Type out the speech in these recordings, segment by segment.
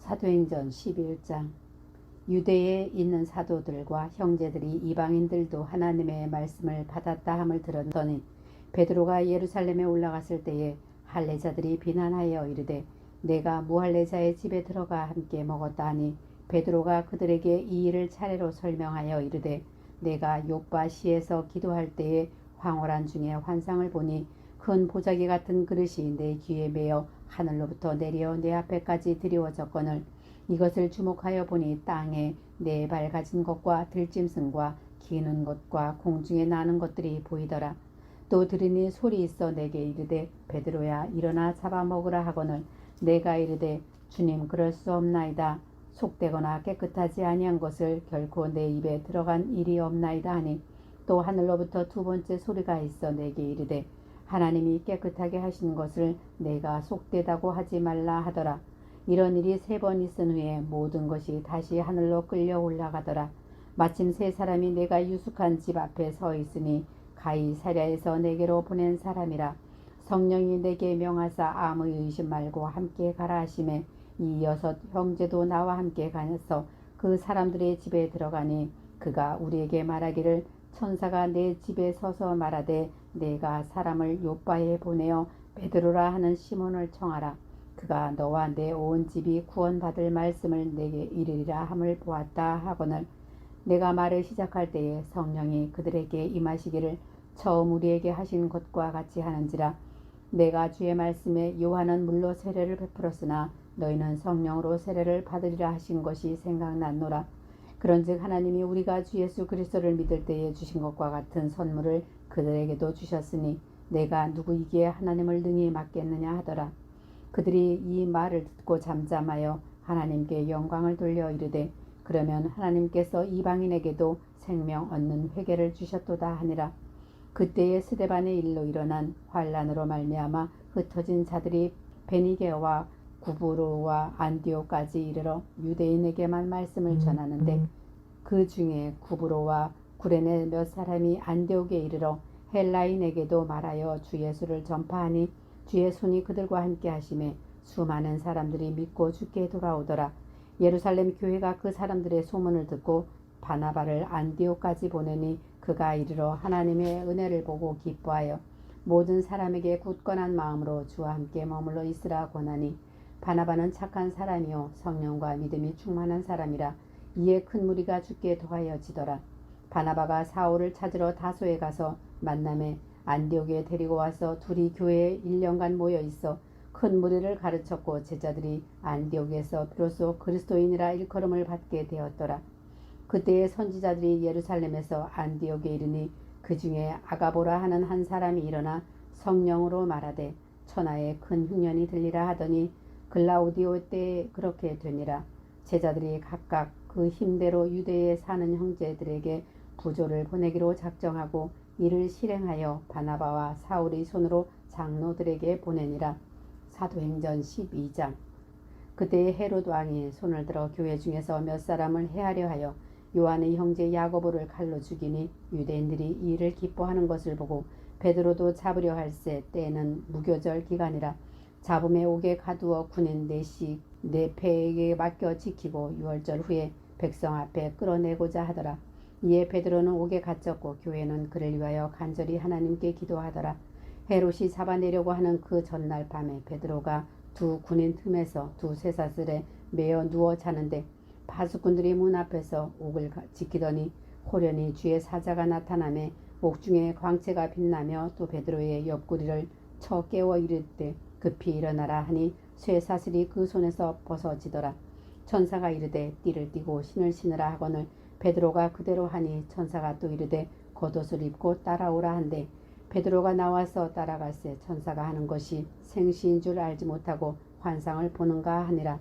사도행전 11장. 유대에 있는 사도들과 형제들이 이방인들도 하나님의 말씀을 받았다 함을 들었더니 베드로가 예루살렘에 올라갔을 때에 할례자들이 비난하여 이르되 내가 무할례자의 집에 들어가 함께 먹었다 하니 베드로가 그들에게 이 일을 차례로 설명하여 이르되 내가 요빠 시에서 기도할 때에 황홀한 중에 환상을 보니 큰 보자기 같은 그릇이 내 귀에 매어 하늘로부터 내려 내 앞에까지 드리워졌거늘 이것을 주목하여 보니 땅에 네 발 가진 것과 들짐승과 기는 것과 공중에 나는 것들이 보이더라. 또 들으니 소리 있어 내게 이르되 베드로야 일어나 잡아먹으라 하거늘 내가 이르되 주님 그럴 수 없나이다. 속되거나 깨끗하지 아니한 것을 결코 내 입에 들어간 일이 없나이다 하니 또 하늘로부터 두 번째 소리가 있어 내게 이르되 하나님이 깨끗하게 하신 것을 내가 속되다고 하지 말라 하더라. 이런 일이 3번 있은 후에 모든 것이 다시 하늘로 끌려 올라가더라. 마침 3사람이 내가 유숙한 집 앞에 서 있으니 가이사랴에서 내게로 보낸 사람이라. 성령이 내게 명하사 아무 의심 말고 함께 가라 하시매 이 6 형제도 나와 함께 가서 그 사람들의 집에 들어가니 그가 우리에게 말하기를 천사가 내 집에 서서 말하되 내가 사람을 요빠에 보내어 베드로라 하는 시몬을 청하라. 그가 너와 내 온 집이 구원받을 말씀을 내게 이르리라 함을 보았다 하거늘 내가 말을 시작할 때에 성령이 그들에게 임하시기를 처음 우리에게 하신 것과 같이 하는지라. 내가 주의 말씀에 요한은 물로 세례를 베풀었으나 너희는 성령으로 세례를 받으리라 하신 것이 생각났노라. 그런즉 하나님이 우리가 주 예수 그리스도를 믿을 때에 주신 것과 같은 선물을 그들에게도 주셨으니 내가 누구이기에 하나님을 능히 맡겠느냐 하더라. 그들이 이 말을 듣고 잠잠하여 하나님께 영광을 돌려 이르되 그러면 하나님께서 이방인에게도 생명 얻는 회개를 주셨도다 하니라. 그때에 스데반의 일로 일어난 환란으로 말미암아 흩어진 자들이 베니게와 구브로와 안디오까지 이르러 유대인에게만 말씀을 전하는데 그 중에 구브로와 구레네 몇 사람이 안디옥에 이르러 헬라인에게도 말하여 주 예수를 전파하니 주의 손이 그들과 함께 하심에 수많은 사람들이 믿고 주께 돌아오더라. 예루살렘 교회가 그 사람들의 소문을 듣고 바나바를 안디옥까지 보내니 그가 이르러 하나님의 은혜를 보고 기뻐하여 모든 사람에게 굳건한 마음으로 주와 함께 머물러 있으라 권하니 바나바는 착한 사람이요 성령과 믿음이 충만한 사람이라. 이에 큰 무리가 주께 더하여지더라. 바나바가 사울을 찾으러 다소에 가서 만남에 안디옥에 데리고 와서 둘이 교회에 1년간 모여 있어 큰 무리를 가르쳤고 제자들이 안디옥에서 비로소 그리스도인이라 일컬음을 받게 되었더라. 그때의 선지자들이 예루살렘에서 안디옥에 이르니 그 중에 아가보라 하는 한 사람이 일어나 성령으로 말하되 천하에 큰 흉년이 들리라 하더니 글라우디오 때에 그렇게 되니라. 제자들이 각각 그 힘대로 유대에 사는 형제들에게 부조를 보내기로 작정하고 이를 실행하여 바나바와 사울의 손으로 장로들에게 보내니라. 사도행전 12장. 그때에 헤롯 왕이 손을 들어 교회 중에서 몇 사람을 해하려 하여 요한의 형제 야고보를 칼로 죽이니 유대인들이 이 일을 기뻐하는 것을 보고 베드로도 잡으려 할세 때에는 무교절 기간이라. 잡음에 옥에 가두어 군인 4씩 네 패에게 맡겨 지키고 6월절 후에 백성 앞에 끌어내고자 하더라. 이에 베드로는 옥에 갇혔고 교회는 그를 위하여 간절히 하나님께 기도하더라. 헤롯이 잡아내려고 하는 그 전날 밤에 베드로가 두 군인 틈에서 두 쇠사슬에 매어 누워 자는데 파수꾼들이 문 앞에서 옥을 지키더니 호련히 주의 사자가 나타나매 옥중에 광채가 빛나며 또 베드로의 옆구리를 쳐 깨워 이르되 급히 일어나라 하니 쇠사슬이 그 손에서 벗어지더라. 천사가 이르되 띠를 띠고 신을 신으라 하거늘 베드로가 그대로 하니 천사가 또 이르되 겉옷을 입고 따라오라 한데 베드로가 나와서 따라갈새 천사가 하는 것이 생시인 줄 알지 못하고 환상을 보는가 하니라.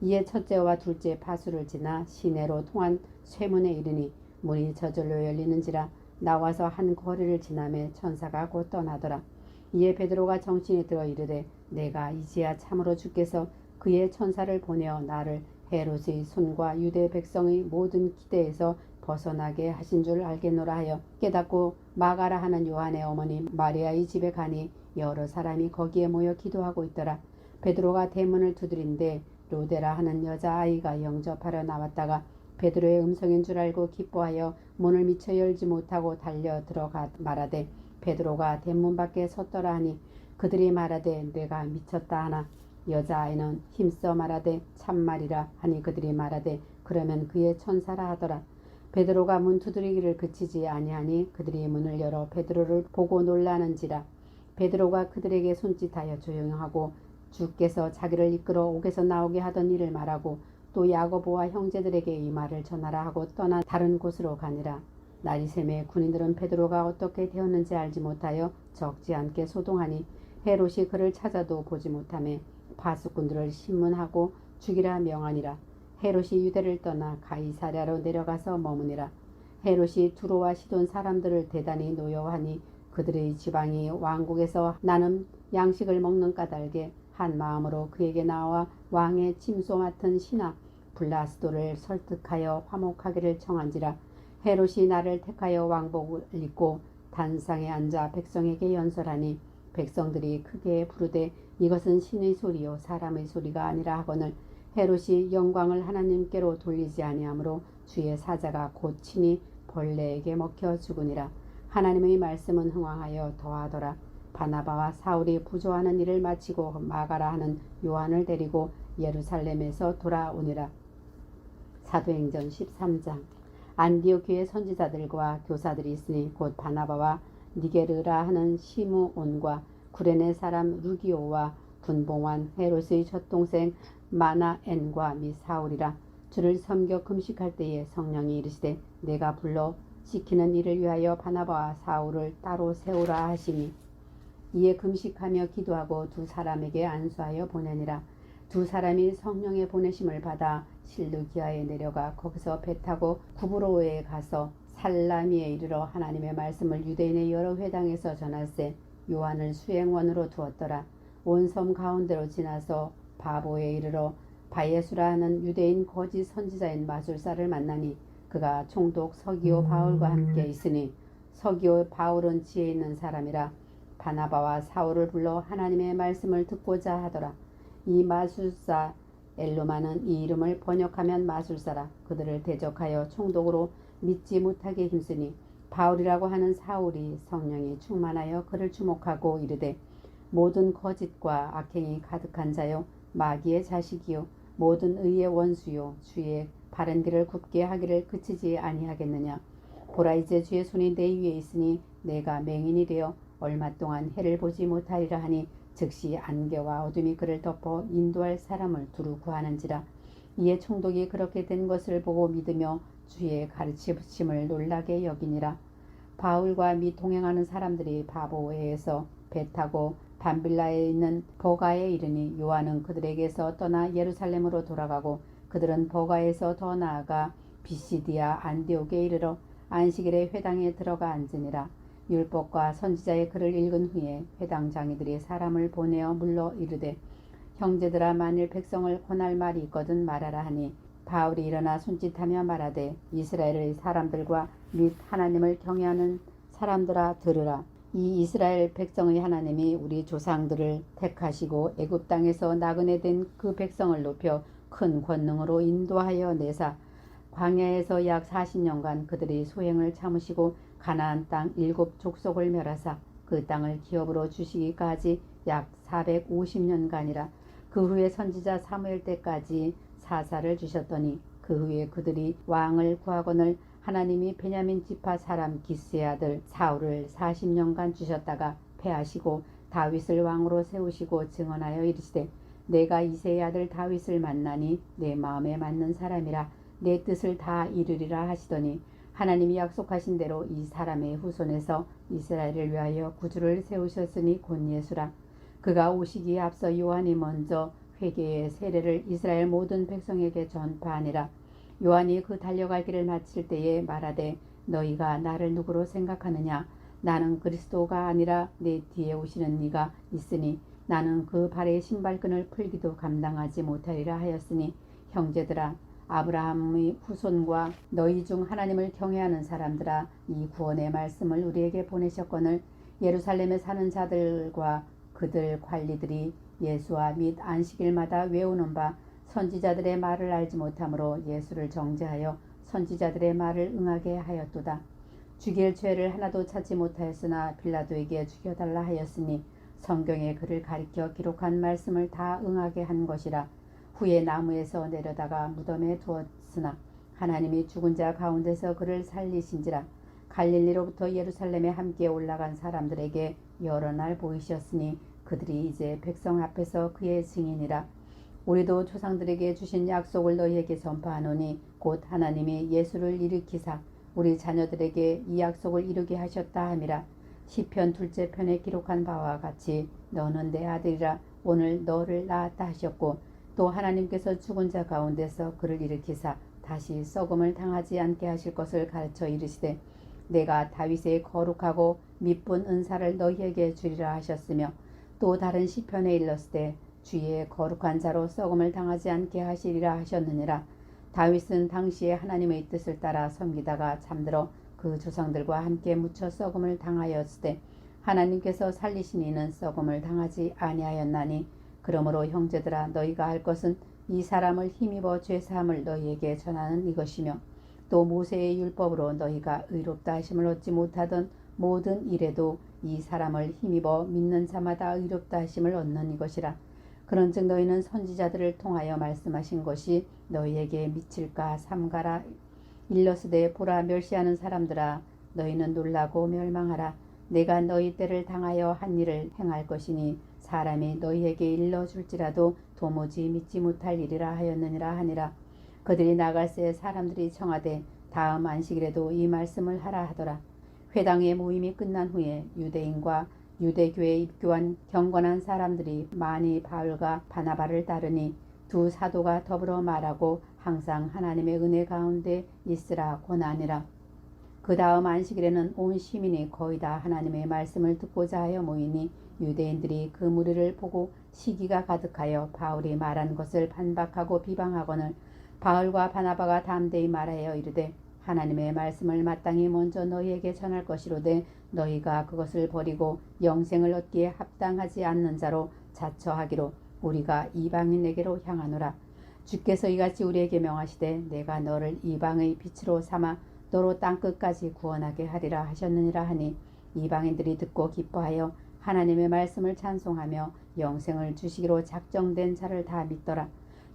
이에 첫째와 둘째 파수를 지나 시내로 통한 쇠문에 이르니 문이 저절로 열리는지라. 나와서 한 거리를 지나매 천사가 곧 떠나더라. 이에 베드로가 정신이 들어 이르되 내가 이제야 참으로 주께서 그의 천사를 보내어 나를 헤롯의 손과 유대 백성의 모든 기대에서 벗어나게 하신 줄 알겠노라 하여 깨닫고 마가라 하는 요한의 어머니 마리아의 집에 가니 여러 사람이 거기에 모여 기도하고 있더라. 베드로가 대문을 두드린데 로데라 하는 여자아이가 영접하러 나왔다가 베드로의 음성인 줄 알고 기뻐하여 문을 미처 열지 못하고 달려 들어가 말하되 베드로가 대문 밖에 섰더라 하니 그들이 말하되 내가 미쳤다 하나 여자아이는 힘써 말하되 참말이라 하니 그들이 말하되 그러면 그의 천사라 하더라. 베드로가 문 두드리기를 그치지 아니하니 그들이 문을 열어 베드로를 보고 놀라는지라. 베드로가 그들에게 손짓하여 조용하고 주께서 자기를 이끌어 옥에서 나오게 하던 일을 말하고 또 야고보와 형제들에게 이 말을 전하라 하고 떠나 다른 곳으로 가니라. 날이 새매 군인들은 베드로가 어떻게 되었는지 알지 못하여 적지 않게 소동하니 헤롯이 그를 찾아도 보지 못하며 파수꾼들을 신문하고 죽이라 명하니라. 헤롯이 유대를 떠나 가이사랴로 내려가서 머무니라. 헤롯이 두로와 시돈 사람들을 대단히 노여워하니 그들의 지방이 왕국에서 나는 양식을 먹는 까닭에 한 마음으로 그에게 나와 왕의 침소 맡은 신하 블라스도를 설득하여 화목하기를 청한지라. 헤롯이 나를 택하여 왕복을 입고 단상에 앉아 백성에게 연설하니 백성들이 크게 부르되 이것은 신의 소리요 사람의 소리가 아니라 하거늘 헤롯이 영광을 하나님께로 돌리지 아니하므로 주의 사자가 곧 친히 벌레에게 먹혀 죽으니라. 하나님의 말씀은 흥왕하여 더하더라. 바나바와 사울이 부조하는 일을 마치고 마가라 하는 요한을 데리고 예루살렘에서 돌아오니라. 사도행전 13장. 안디오키의 선지자들과 교사들이 있으니 곧 바나바와 니게르라 하는 시므온과 구레네 사람 루기오와 분봉한 헤롯의 젖동생 마나엔과 및 사울이라. 주를 섬겨 금식할 때에 성령이 이르시되 내가 불러 지키는 일을 위하여 바나바와 사울을 따로 세우라 하시니 이에 금식하며 기도하고 두 사람에게 안수하여 보내니라. 두 사람이 성령의 보내심을 받아 실루기아에 내려가 거기서 배 타고 구브로에 가서 살라미에 이르러 하나님의 말씀을 유대인의 여러 회당에서 전할세 요한을 수행원으로 두었더라. 온 섬 가운데로 지나서 바보에 이르러 바예수라 하는 유대인 거짓 선지자인 마술사를 만나니 그가 총독 서기오 바울과 함께 있으니 서기오 바울은 지혜 있는 사람이라. 바나바와 사울을 불러 하나님의 말씀을 듣고자 하더라. 이 마술사 엘루마는 이 이름을 번역하면 마술사라. 그들을 대적하여 총독으로 믿지 못하게 힘쓰니 바울이라고 하는 사울이 성령이 충만하여 그를 주목하고 이르되 모든 거짓과 악행이 가득한 자요 마귀의 자식이요 모든 의의 원수요 주의 바른 길을 굽게 하기를 그치지 아니하겠느냐. 보라 이제 주의 손이 내 위에 있으니 내가 맹인이 되어 얼마 동안 해를 보지 못하리라 하니 즉시 안개와 어둠이 그를 덮어 인도할 사람을 두루 구하는지라. 이에 총독이 그렇게 된 것을 보고 믿으며 주의 가르치심을 놀라게 여기니라. 바울과 및 동행하는 사람들이 바보에서 배 타고 밤빌라에 있는 버가에 이르니 요한은 그들에게서 떠나 예루살렘으로 돌아가고 그들은 버가에서 더 나아가 비시디아 안디옥에 이르러 안식일에 회당에 들어가 앉으니라. 율법과 선지자의 글을 읽은 후에 회당 장이들이 사람을 보내어 물러 이르되 형제들아 만일 백성을 권할 말이 있거든 말하라 하니 바울이 일어나 손짓하며 말하되 이스라엘의 사람들과 및 하나님을 경외하는 사람들아 들으라. 이 이스라엘 백성의 하나님이 우리 조상들을 택하시고 애굽 땅에서 나그네 된 그 백성을 높여 큰 권능으로 인도하여 내사 광야에서 약 40년간 그들이 소행을 참으시고 가나안 땅 7 족속을 멸하사 그 땅을 기업으로 주시기까지 약 450년간이라. 그 후에 선지자 사무엘 때까지 사사를 주셨더니 그 후에 그들이 왕을 구하거늘 하나님이 베냐민 지파 사람 기스의 아들 사울을 40년간 주셨다가 패하시고 다윗을 왕으로 세우시고 증언하여 이르시되 내가 이새의 아들 다윗을 만나니 내 마음에 맞는 사람이라 내 뜻을 다 이루리라 하시더니 하나님이 약속하신 대로 이 사람의 후손에서 이스라엘을 위하여 구주를 세우셨으니 곧 예수라. 그가 오시기에 앞서 요한이 먼저 회개의 세례를 이스라엘 모든 백성에게 전파하니라. 요한이 그 달려갈 길을 마칠 때에 말하되 너희가 나를 누구로 생각하느냐. 나는 그리스도가 아니라 내 뒤에 오시는 이가 있으니 나는 그 발의 신발끈을 풀기도 감당하지 못하리라 하였으니 형제들아 아브라함의 후손과 너희 중 하나님을 경외하는 사람들아 이 구원의 말씀을 우리에게 보내셨거늘 예루살렘에 사는 자들과 그들 관리들이 예수와 및 안식일마다 외우는 바 선지자들의 말을 알지 못함으로 예수를 정죄하여 선지자들의 말을 응하게 하였도다. 죽일 죄를 하나도 찾지 못하였으나 빌라도에게 죽여달라 하였으니 성경에 그를 가리켜 기록한 말씀을 다 응하게 한 것이라. 후에 나무에서 내려다가 무덤에 두었으나 하나님이 죽은 자 가운데서 그를 살리신지라. 갈릴리로부터 예루살렘에 함께 올라간 사람들에게 여러 날 보이셨으니 그들이 이제 백성 앞에서 그의 증인이라. 우리도 조상들에게 주신 약속을 너희에게 전파하노니 곧 하나님이 예수를 일으키사 우리 자녀들에게 이 약속을 이루게 하셨다 함이라. 시편 둘째 편에 기록한 바와 같이 너는 내 아들이라 오늘 너를 낳았다 하셨고, 또 하나님께서 죽은 자 가운데서 그를 일으키사 다시 썩음을 당하지 않게 하실 것을 가르쳐 이르시되 내가 다윗의 거룩하고 미쁜 은사를 너희에게 주리라 하셨으며, 또 다른 시편에 일렀을 주의 거룩한 자로 썩음을 당하지 않게 하시리라 하셨느니라. 다윗은 당시에 하나님의 뜻을 따라 섬기다가 잠들어 그 조상들과 함께 묻혀 썩음을 당하였을 때 하나님께서 살리신 이는 썩음을 당하지 아니하였나니, 그러므로 형제들아 너희가 할 것은 이 사람을 힘입어 죄사함을 너희에게 전하는 이것이며, 또 모세의 율법으로 너희가 의롭다 하심을 얻지 못하던 모든 일에도 이 사람을 힘입어 믿는 자마다 의롭다 하심을 얻는 이것이라. 그런즉 너희는 선지자들을 통하여 말씀하신 것이 너희에게 미칠까 삼가라. 일러스되 보라, 멸시하는 사람들아 너희는 놀라고 멸망하라. 내가 너희 때를 당하여 한 일을 행할 것이니 사람이 너희에게 일러줄지라도 도무지 믿지 못할 일이라 하였느니라 하니라. 그들이 나갈새 사람들이 청하되 다음 안식일에도 이 말씀을 하라 하더라. 회당의 모임이 끝난 후에 유대인과 유대교에 입교한 경건한 사람들이 많이 바울과 바나바를 따르니 두 사도가 더불어 말하고 항상 하나님의 은혜 가운데 있으라 고나니라. 그 다음 안식일에는 온 시민이 거의 다 하나님의 말씀을 듣고자 하여 모이니 유대인들이 그 무리를 보고 시기가 가득하여 바울이 말한 것을 반박하고 비방하거늘 바울과 바나바가 담대히 말하여 이르되 하나님의 말씀을 마땅히 먼저 너희에게 전할 것이로되 너희가 그것을 버리고 영생을 얻기에 합당하지 않는 자로 자처하기로 우리가 이방인에게로 향하노라. 주께서 이같이 우리에게 명하시되 내가 너를 이방의 빛으로 삼아 너로 땅끝까지 구원하게 하리라 하셨느니라 하니, 이방인들이 듣고 기뻐하여 하나님의 말씀을 찬송하며 영생을 주시기로 작정된 자를 다 믿더라.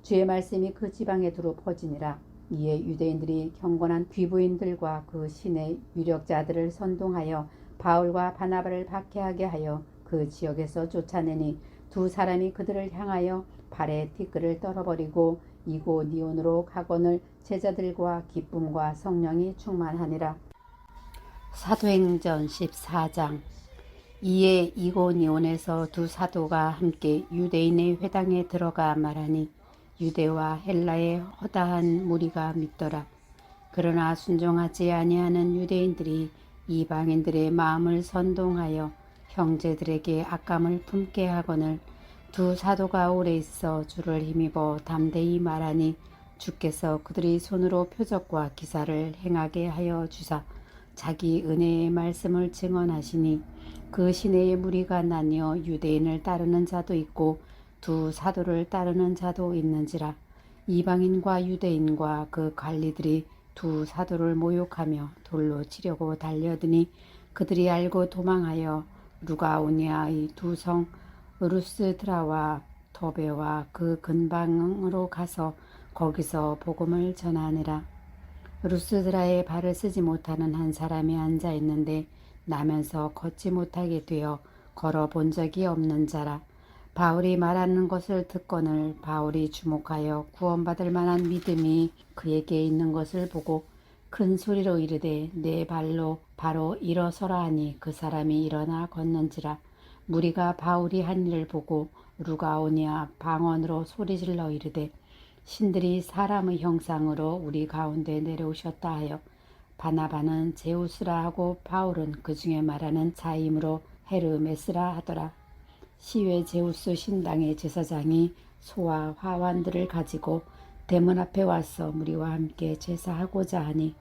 주의 말씀이 그 지방에 두루 퍼지니라. 이에 유대인들이 경건한 귀부인들과 그 신의 유력자들을 선동하여 바울과 바나바를 박해하게 하여 그 지역에서 쫓아내니 두 사람이 그들을 향하여 발에 티끌을 떨어버리고 이고니온으로 가거늘 제자들과 기쁨과 성령이 충만하니라. 사도행전 14장. 이에 이고니온에서 두 사도가 함께 유대인의 회당에 들어가 말하니 유대와 헬라의 허다한 무리가 믿더라. 그러나 순종하지 아니하는 유대인들이 이방인들의 마음을 선동하여 형제들에게 악감을 품게 하거늘 두 사도가 오래 있어 주를 힘입어 담대히 말하니 주께서 그들이 손으로 표적과 기사를 행하게 하여 주사 자기 은혜의 말씀을 증언하시니 그 시내의 무리가 나뉘어 유대인을 따르는 자도 있고 두 사도를 따르는 자도 있는지라. 이방인과 유대인과 그 관리들이 두 사도를 모욕하며 돌로 치려고 달려드니 그들이 알고 도망하여 루가오니아의 두 성 루스드라와 더베와 그 근방으로 가서 거기서 복음을 전하니라. 루스드라에 발을 쓰지 못하는 한 사람이 앉아 있는데 나면서 걷지 못하게 되어 걸어 본 적이 없는 자라. 바울이 말하는 것을 듣거늘 바울이 주목하여 구원받을 만한 믿음이 그에게 있는 것을 보고 큰 소리로 이르되 내 발로 바로 일어서라 하니 그 사람이 일어나 걷는지라. 무리가 바울이 한 일을 보고 루가오니아 방언으로 소리질러 이르되 신들이 사람의 형상으로 우리 가운데 내려오셨다 하여 바나바는 제우스라 하고 바울은 그 중에 말하는 자임으로 헤르메스라 하더라. 시외 제우스 신당의 제사장이 소와 화환들을 가지고 대문 앞에 와서 무리와 함께 제사하고자 하니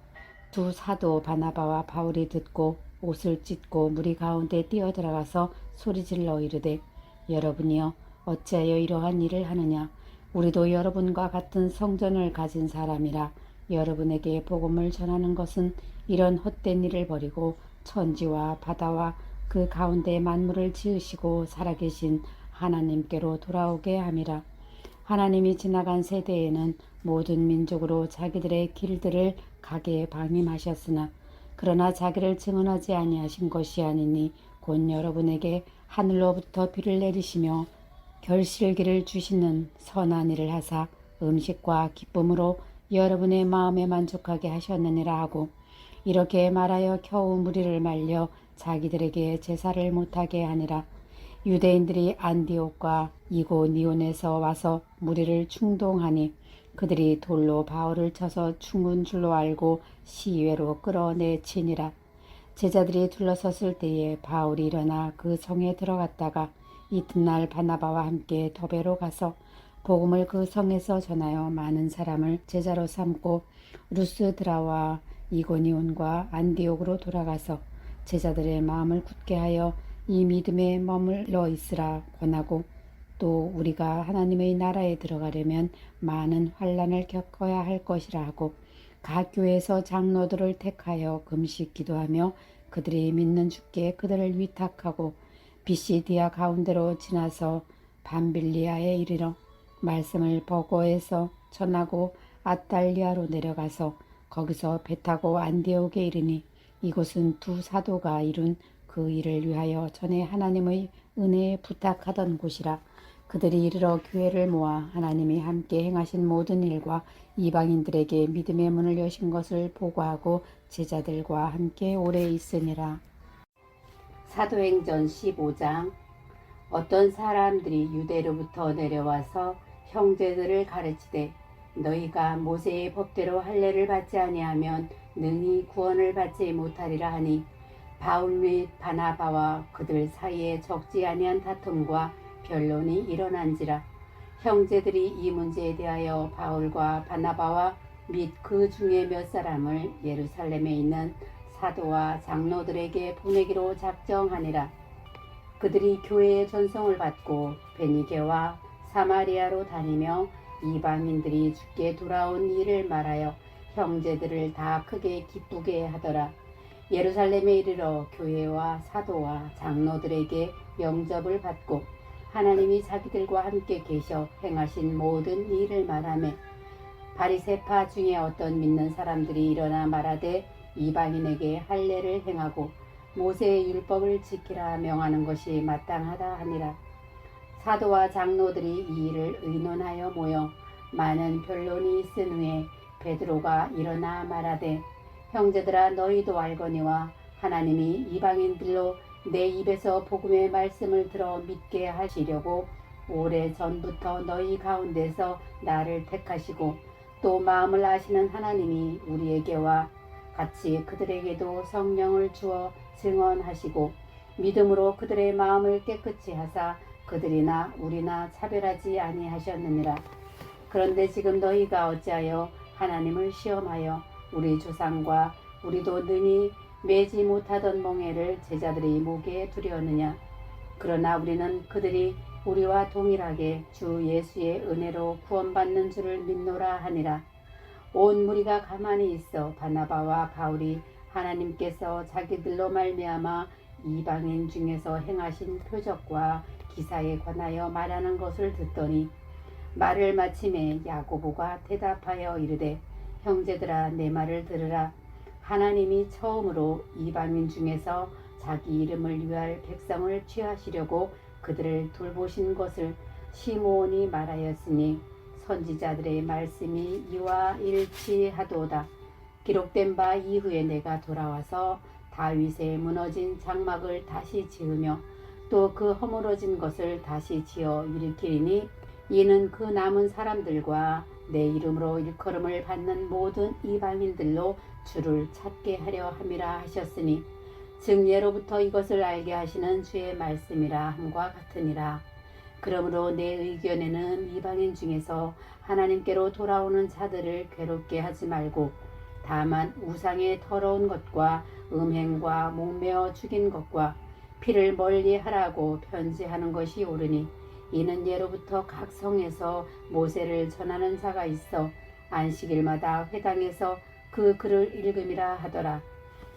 두 사도 바나바와 바울이 듣고 옷을 찢고 무리 가운데 뛰어들어가서 소리질러 이르되 여러분이여 어찌하여 이러한 일을 하느냐. 우리도 여러분과 같은 성전을 가진 사람이라 여러분에게 복음을 전하는 것은 이런 헛된 일을 버리고 천지와 바다와 그 가운데 만물을 지으시고 살아계신 하나님께로 돌아오게 함이라. 하나님이 지나간 세대에는 모든 민족으로 자기들의 길들을 가게 방임하셨으나 그러나 자기를 증언하지 아니하신 것이 아니니 곧 여러분에게 하늘로부터 비를 내리시며 결실기를 주시는 선한 일을 하사 음식과 기쁨으로 여러분의 마음에 만족하게 하셨느니라 하고 이렇게 말하여 겨우 무리를 말려 자기들에게 제사를 못하게 하니라. 유대인들이 안디옥과 이고니온에서 와서 무리를 충동하니 그들이 돌로 바울을 쳐서 죽은 줄로 알고 시외로 끌어내치니라. 제자들이 둘러섰을 때에 바울이 일어나 그 성에 들어갔다가 이튿날 바나바와 함께 더베로 가서 복음을 그 성에서 전하여 많은 사람을 제자로 삼고 루스드라와 이고니온과 안디옥으로 돌아가서 제자들의 마음을 굳게 하여 이 믿음에 머물러 있으라 권하고 또 우리가 하나님의 나라에 들어가려면 많은 환난을 겪어야 할 것이라 하고 각 교회에서 장로들을 택하여 금식 기도하며 그들이 믿는 주께 그들을 위탁하고 비시디아 가운데로 지나서 밤빌리아에 이르러 말씀을 버고에서 전하고 아탈리아로 내려가서 거기서 배 타고 안디옥에 이르니 이곳은 두 사도가 이룬 그 일을 위하여 전에 하나님의 은혜에 부탁하던 곳이라. 그들이 이르러 교회를 모아 하나님이 함께 행하신 모든 일과 이방인들에게 믿음의 문을 여신 것을 보고하고 제자들과 함께 오래 있으니라. 사도행전 15장. 어떤 사람들이 유대로부터 내려와서 형제들을 가르치되 너희가 모세의 법대로 할례를 받지 아니하면 능히 구원을 받지 못하리라 하니 바울 및 바나바와 그들 사이에 적지 아니한 다툼과 변론이 일어난지라. 형제들이 이 문제에 대하여 바울과 바나바와 및 그 중에 몇 사람을 예루살렘에 있는 사도와 장로들에게 보내기로 작정하니라. 그들이 교회의 전송을 받고 베니게와 사마리아로 다니며 이방인들이 주께 돌아온 일을 말하여 형제들을 다 크게 기쁘게 하더라. 예루살렘에 이르러 교회와 사도와 장로들에게 영접을 받고 하나님이 자기들과 함께 계셔 행하신 모든 일을 말하며 바리새파 중에 어떤 믿는 사람들이 일어나 말하되 이방인에게 할례를 행하고 모세의 율법을 지키라 명하는 것이 마땅하다 하니라. 사도와 장로들이 이 일을 의논하여 모여 많은 변론이 있은 후에 베드로가 일어나 말하되 형제들아 너희도 알거니와 하나님이 이방인들로 내 입에서 복음의 말씀을 들어 믿게 하시려고 오래 전부터 너희 가운데서 나를 택하시고 또 마음을 아시는 하나님이 우리에게와 같이 그들에게도 성령을 주어 증언하시고 믿음으로 그들의 마음을 깨끗이 하사 그들이나 우리나 차별하지 아니하셨느니라. 그런데 지금 너희가 어찌하여 하나님을 시험하여 우리 조상과 우리도 능히 매지 못하던 멍에를 제자들이 목에 두려느냐. 그러나 우리는 그들이 우리와 동일하게 주 예수의 은혜로 구원받는 줄을 믿노라 하니라. 온 무리가 가만히 있어 바나바와 바울이 하나님께서 자기들로 말미암아 이방인 중에서 행하신 표적과 기사에 관하여 말하는 것을 듣더니 말을 마침에 야고보가 대답하여 이르되 형제들아 내 말을 들으라. 하나님이 처음으로 이방인 중에서 자기 이름을 위할 백성을 취하시려고 그들을 돌보신 것을 시므온이 말하였으니 선지자들의 말씀이 이와 일치하도다. 기록된 바 이후에 내가 돌아와서 다윗의 무너진 장막을 다시 지으며 또 그 허물어진 것을 다시 지어 일으키리니 이는 그 남은 사람들과 내 이름으로 일컬음을 받는 모든 이방인들로 주를 찾게 하려 함이라 하셨으니 즉 예로부터 이것을 알게 하시는 주의 말씀이라 함과 같으니라. 그러므로 내 의견에는 이방인 중에서 하나님께로 돌아오는 자들을 괴롭게 하지 말고 다만 우상의 더러운 것과 음행과 목매어 죽인 것과 피를 멀리 하라고 편지하는 것이 옳으니 이는 예로부터 각 성에서 모세를 전하는 자가 있어 안식일마다 회당에서 그 글을 읽음이라 하더라.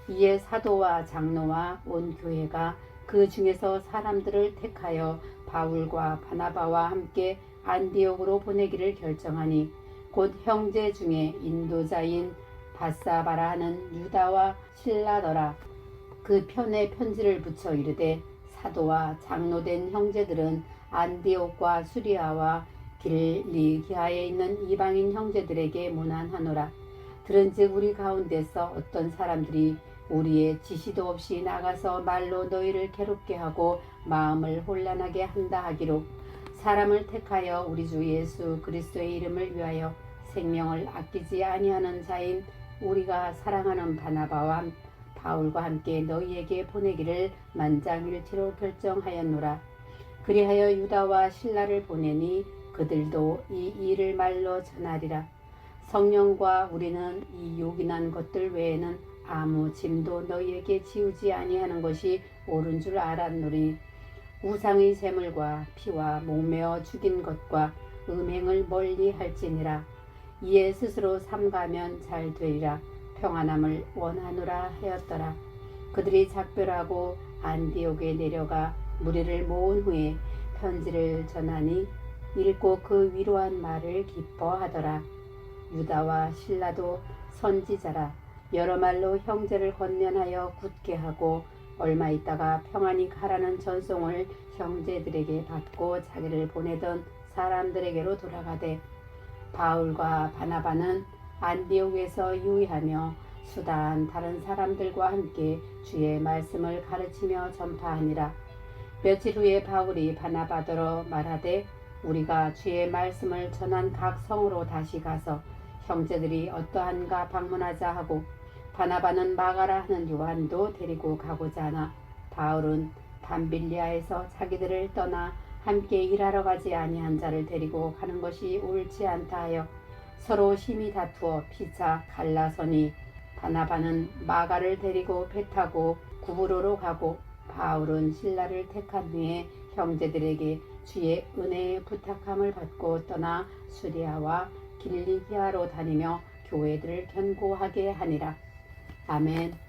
이에 사도와 장로와 온 교회가 그 중에서 사람들을 택하여 바울과 바나바와 함께 안디옥으로 보내기를 결정하니 곧 형제 중에 인도자인 바사바라 하는 유다와 실라더라. 그 편에 편지를 붙여 이르되 사도와 장로된 형제들은 안디옥과 수리아와 길리기아에 있는 이방인 형제들에게 문안하노라. 들은즉 우리 가운데서 어떤 사람들이 우리의 지시도 없이 나가서 말로 너희를 괴롭게 하고 마음을 혼란하게 한다 하기로 사람을 택하여 우리 주 예수 그리스도의 이름을 위하여 생명을 아끼지 아니하는 자인 우리가 사랑하는 바나바와 바울과 함께 너희에게 보내기를 만장일치로 결정하였노라. 그리하여 유다와 실라를 보내니 그들도 이 일을 말로 전하리라. 성령과 우리는 이 요긴한 것들 외에는 아무 짐도 너희에게 지우지 아니하는 것이 옳은 줄 알았노니 우상의 제물과 피와 목매어 죽인 것과 음행을 멀리 할지니라. 이에 스스로 삼가면 잘 되리라. 평안함을 원하노라 하였더라. 그들이 작별하고 안디옥에 내려가 무리를 모은 후에 편지를 전하니 읽고 그 위로한 말을 기뻐하더라. 유다와 실라도 선지자라. 여러 말로 형제를 권면하여 굳게 하고 얼마 있다가 평안히 가라는 전송을 형제들에게 받고 자기를 보내던 사람들에게로 돌아가되 바울과 바나바는 안디옥에서 유의하며 수단 다른 사람들과 함께 주의 말씀을 가르치며 전파하니라. 며칠 후에 바울이 바나바더러 말하되 우리가 주의 말씀을 전한 각 성으로 다시 가서 형제들이 어떠한가 방문하자 하고 바나바는 마가라 하는 요한도 데리고 가고자 하나 바울은 밤빌리아에서 자기들을 떠나 함께 일하러 가지 아니한 자를 데리고 가는 것이 옳지 않다 하여 서로 심히 다투어 피차 갈라서니 바나바는 마가를 데리고 배 타고 구브로로 가고 바울은 실라를 택한 후에 형제들에게 주의 은혜의 부탁함을 받고 떠나 수리아와 길리기아로 다니며 교회들을 견고하게 하니라. 아멘.